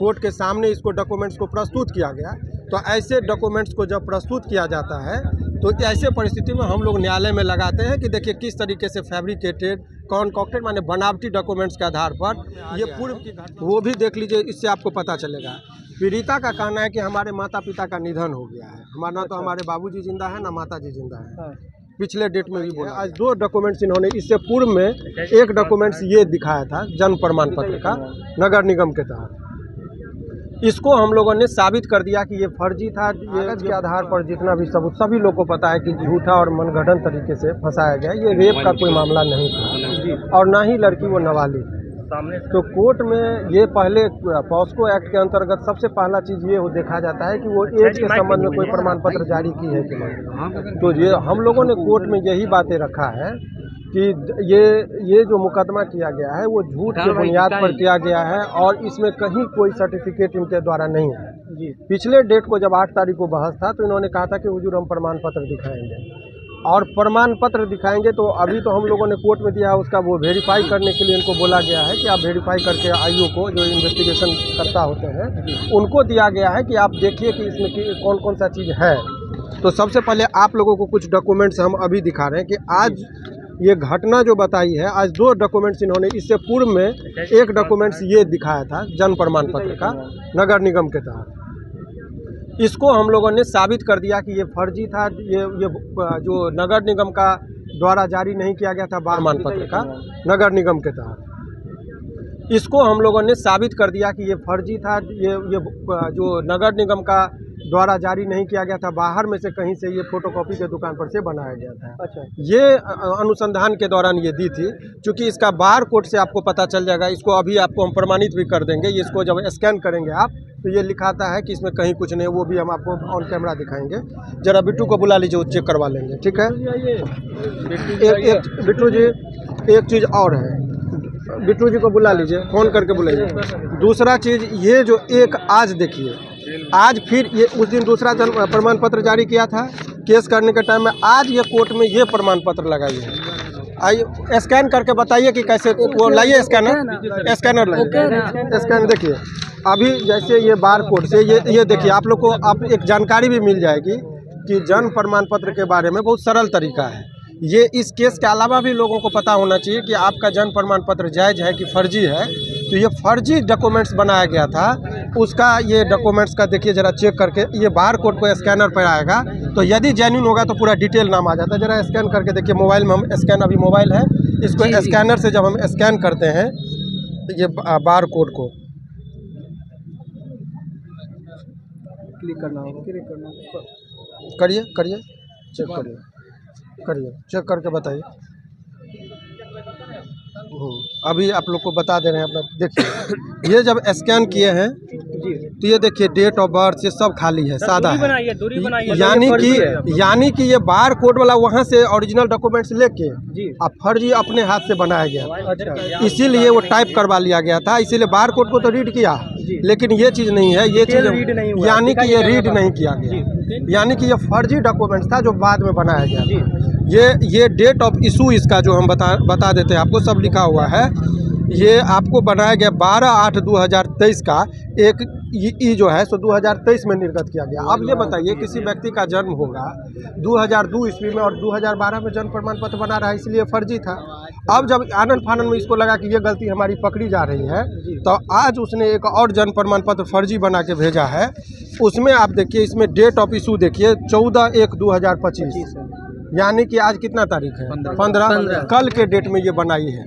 Court के सामने इसको डॉक्यूमेंट्स को प्रस्तुत किया गया। तो ऐसे डॉक्यूमेंट्स को जब प्रस्तुत किया जाता है तो ऐसे परिस्थिति में हम लोग न्यायालय में लगाते हैं कि देखिए किस तरीके से फैब्रिकेटेड कॉन्कॉक्टेड माने बनावटी डॉक्यूमेंट्स के आधार पर ये पूर्व की घटना, वो भी देख लीजिए, इससे आपको पता चलेगा। पीड़िता का कहना है कि हमारे माता पिता का निधन हो गया है, हमारा तो हमारे बाबूजी जिंदा है ना माता जी जिंदा है। पिछले डेट में भी बोला। आज 2 डॉक्यूमेंट्स इन्होंने, इससे पूर्व में एक डॉक्यूमेंट्स ये दिखाया था जन्म प्रमाण पत्र का नगर निगम के तहत। इसको हम लोगों ने साबित कर दिया कि ये फर्जी था। ये के आधार पर जितना भी सबूत, सभी लोग को पता है कि झूठा और मनगढ़ंत तरीके से फंसाया गया। ये रेप का कोई मामला नहीं था और ना ही लड़की वो नाबालिग। तो कोर्ट में ये पहले पॉस्को एक्ट के अंतर्गत सबसे पहला चीज़ ये देखा जाता है कि वो एज के संबंध में कोई प्रमाण पत्र जारी की है कि नहीं। तो ये हम लोगों ने कोर्ट में यही बातें रखा है कि ये जो मुकदमा किया गया है वो झूठ के बुनियाद पर किया गया है और इसमें कहीं कोई सर्टिफिकेट इनके द्वारा नहीं है। पिछले डेट को जब 8 तारीख को बहस था तो इन्होंने कहा था कि हुजूर हम प्रमाण पत्र दिखाएंगे और प्रमाण पत्र दिखाएंगे। तो अभी तो हम लोगों ने कोर्ट में दिया है, उसका वो वेरीफाई करने के लिए इनको बोला गया है कि आप वेरीफाई करके आईओ को, जो इन्वेस्टिगेशन करता होते हैं, उनको दिया गया है कि आप देखिए कि इसमें कौन कौन सा चीज़ है। तो सबसे पहले आप लोगों को कुछ डॉक्यूमेंट्स हम अभी दिखा रहे हैं कि आज ये घटना जो बताई है। आज 2 डॉक्यूमेंट्स इन्होंने, इससे पूर्व में एक डॉक्यूमेंट्स ये दिखाया था जन्म प्रमाण पत्र का नगर निगम के तहत। इसको हम लोगों ने साबित कर दिया कि ये फर्जी था। ये जो नगर निगम का द्वारा जारी नहीं किया गया था प्रमाण पत्र का नगर निगम के तहत। इसको हम लोगों ने साबित कर दिया कि ये फर्जी था। ये जो नगर निगम का द्वारा जारी नहीं किया गया था, बाहर में से कहीं से ये फोटोकॉपी के दुकान पर से बनाया गया था। अच्छा। ये अनुसंधान के दौरान ये दी थी। चूँकि इसका बार कोड से आपको पता चल जाएगा, इसको अभी आपको हम प्रमाणित भी कर देंगे। इसको जब स्कैन करेंगे आप तो ये लिखाता है कि इसमें कहीं कुछ नहीं, वो भी हम आपको ऑन कैमरा दिखाएंगे। जरा बिट्टू को बुला लीजिए, वो चेक करवा लेंगे, ठीक है। बिट्टू जी एक चीज़ और है, बिट्टू जी को बुला लीजिए, फ़ोन करके बुलाइए। दूसरा चीज़ ये जो एक आज देखिए, आज फिर ये उस दिन दूसरा प्रमाण पत्र जारी किया था केस करने के टाइम में, आज ये कोर्ट में ये प्रमाण पत्र लगाई है। आइए स्कैन करके बताइए कि कैसे, वो लाइए स्कैनर, स्कैनर लाइए, स्कैन देखिए। अभी जैसे ये बार कोड से ये देखिए, आप लोग को आप एक जानकारी भी मिल जाएगी कि जन्म प्रमाण पत्र के बारे में बहुत सरल तरीका है। ये इस केस के अलावा भी लोगों को पता होना चाहिए कि आपका जन्म प्रमाण पत्र जायज़ है कि फर्जी है। तो ये फर्जी डॉक्यूमेंट्स बनाया गया था, उसका ये डॉक्यूमेंट्स का देखिए जरा चेक करके, ये बार कोड को स्कैनर पर आएगा तो यदि जेन्युइन होगा तो पूरा डिटेल नाम आ जाता है। जरा स्कैन करके देखिए, मोबाइल में हम स्कैन, अभी मोबाइल है, इसको स्कैनर से जब हम स्कैन करते हैं तो ये बार कोड को क्लिक करना होगा, करिए चेक करिए चेक करके बताइए। अभी आप लोग को बता दे रहे हैं अपना, देखिए ये जब स्कैन किए हैं तो ये देखिए डेट ऑफ बर्थ ये सब खाली है, सादा है। यानी कि ये बार कोड वाला वहाँ से ओरिजिनल डॉक्यूमेंट्स लेके अब फर्जी अपने हाथ से बनाया गया, इसीलिए वो टाइप करवा लिया गया था। इसीलिए बार कोड को तो रीड किया, लेकिन ये चीज़ नहीं है, ये चीज़ यानी कि ये रीड नहीं किया गया, यानी कि ये फर्जी डॉक्यूमेंट्स था जो बाद में बनाया गया। ये डेट ऑफ इशू इसका जो हम बता देते हैं आपको, सब लिखा हुआ है। ये आपको बनाया गया 12/8/2023 का एक ई जो है सो 2023 में निर्गत किया गया। अब ये बताइए, किसी व्यक्ति का जन्म होगा 2002 ईस्वी में और 2012 में जन्म प्रमाण पत्र बना रहा है, इसलिए फर्जी था। अब जब आनन फानन में इसको लगा कि ये गलती हमारी पकड़ी जा रही है, तो आज उसने एक और जन्म प्रमाण पत्र फर्जी बना के भेजा है। उसमें आप देखिए, इसमें डेट ऑफ इशू देखिए 14/1/2025, यानी कि आज कितना तारीख है, 15। कल के डेट में ये बनाई है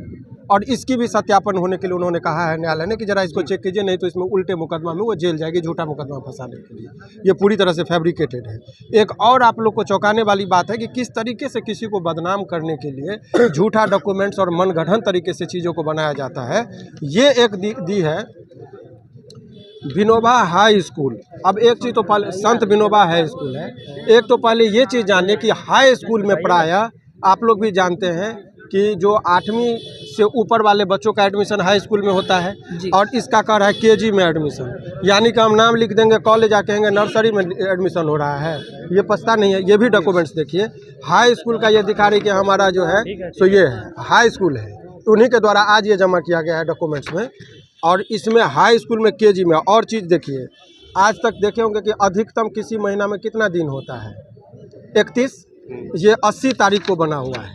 और इसकी भी सत्यापन होने के लिए उन्होंने कहा है न्यायालय ने कि जरा इसको चेक कीजिए, नहीं तो इसमें उल्टे मुकदमा में वो जेल जाएगी, झूठा मुकदमा फंसाने के लिए। ये पूरी तरह से फैब्रिकेटेड है। एक और आप लोग को चौंकाने वाली बात है कि किस तरीके से किसी को बदनाम करने के लिए झूठा डॉक्यूमेंट्स और मनगढ़ंत तरीके से चीज़ों को बनाया जाता है। ये एक दी है विनोबा हाई स्कूल। अब एक चीज़ तो पहले संत विनोबा हाई स्कूल है, एक तो पहले ये चीज़ जानिए कि हाई स्कूल में प्रायः आप लोग भी जानते हैं कि जो 8वीं से ऊपर वाले बच्चों का एडमिशन हाई स्कूल में होता है और इसका कर है केजी में एडमिशन, यानी कि हम नाम लिख देंगे, कॉलेज आके कहेंगे नर्सरी में एडमिशन हो रहा है। ये पछता नहीं है। ये भी डॉक्यूमेंट्स देखिए, हाई स्कूल का ये दिखा रही कि हमारा जो है सो ये है हाई स्कूल है, उन्हीं के द्वारा आज ये जमा किया गया है डॉक्यूमेंट्स में। और इसमें हाई स्कूल में केजी में और चीज़ देखिए, आज तक देखे होंगे कि अधिकतम किसी महीना में कितना दिन होता है, 31। ये 80 तारीख को बना हुआ है।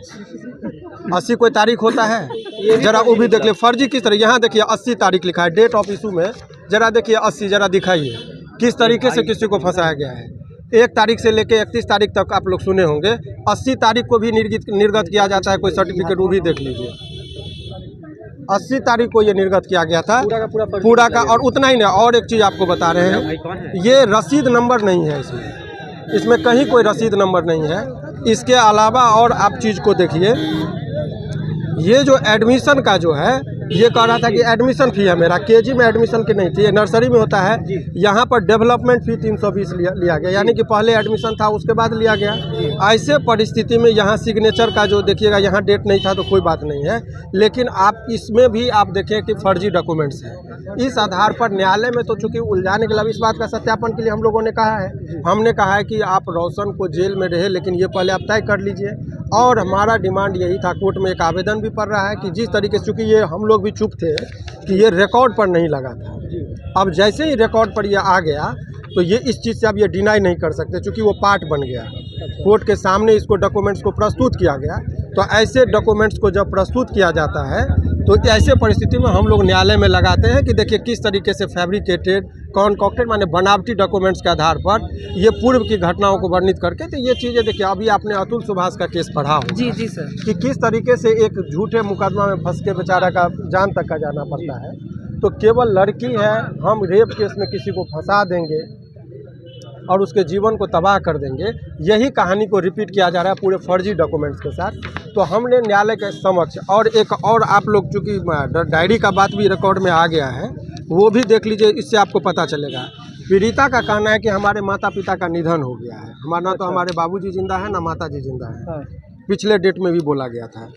80 कोई तारीख होता है? जरा वो भी देख ले, फर्जी किस तरह। यहाँ देखिए 80 तारीख लिखा है, डेट ऑफ इशू में जरा देखिए 80, जरा दिखाइए किस तरीके से किसी को फंसाया गया है। 1 तारीख से लेकर 31 तारीख तक आप लोग सुने होंगे, 80 तारीख को भी निर्गत किया जाता है कोई सर्टिफिकेट, वो भी देख लीजिए। 80 तारीख को ये निर्गत किया गया था पूरा का। और उतना ही नहीं, और एक चीज़ आपको बता रहे हैं, ये रसीद नंबर नहीं है इसमें कहीं कोई रसीद नंबर नहीं है। इसके अलावा और आप चीज़ को देखिए, ये जो एडमिशन का जो है, ये कह रहा था कि एडमिशन फ़ी है मेरा, केजी में एडमिशन की नहीं थी, ये नर्सरी में होता है। यहाँ पर डेवलपमेंट फ़ी 320 लिया गया, यानी कि पहले एडमिशन था उसके बाद लिया गया। ऐसे परिस्थिति में यहाँ सिग्नेचर का जो देखिएगा, यहाँ डेट नहीं था तो कोई बात नहीं है, लेकिन आप इसमें भी आप देखें कि फर्जी डॉक्यूमेंट्स हैं। इस आधार पर न्यायालय में तो चूँकि उलझाने के लिए इस बात का सत्यापन के लिए हम लोगों ने कहा है, हमने कहा है कि आप रोशन को जेल में रहे, लेकिन ये पहले आप तय कर लीजिए। और हमारा डिमांड यही था, कोर्ट में एक आवेदन भी पड़ रहा है कि जिस तरीके से, चूँकि ये हम लोग भी चुप थे कि ये रिकॉर्ड पर नहीं लगा था, अब जैसे ही रिकॉर्ड पर ये आ गया तो ये इस चीज़ से अब ये डिनाई नहीं कर सकते, क्योंकि वो पार्ट बन गया। कोर्ट के सामने इसको डॉक्यूमेंट्स को प्रस्तुत किया गया, तो ऐसे डॉक्यूमेंट्स को जब प्रस्तुत किया जाता है तो ऐसे परिस्थिति में हम लोग न्यायालय में लगाते हैं कि देखिए किस तरीके से फैब्रिकेटेड, कॉन्कॉक्टेड माने बनावटी डॉक्यूमेंट्स के आधार पर ये पूर्व की घटनाओं को वर्णित करके, तो ये चीज़ें देखिए, अभी आपने अतुल सुभाष का केस पढ़ा हो। जी जी सर, कि किस तरीके से एक झूठे मुकदमा में फंस के बेचारा का जान तक का जाना पड़ता है। तो केवल लड़की है, हम रेप केस में किसी को फंसा देंगे और उसके जीवन को तबाह कर देंगे, यही कहानी को रिपीट किया जा रहा है पूरे फर्जी डॉक्यूमेंट्स के साथ। तो हमने न्यायालय के समक्ष, और एक और आप लोग, चूँकि डायरी का बात भी रिकॉर्ड में आ गया है, वो भी देख लीजिए, इससे आपको पता चलेगा। पीड़िता का कहना है कि हमारे माता पिता का निधन हो गया है, हमारा ना तो हमारे बाबूजी जिंदा है ना माता जी जिंदा है, पिछले डेट में भी बोला गया था।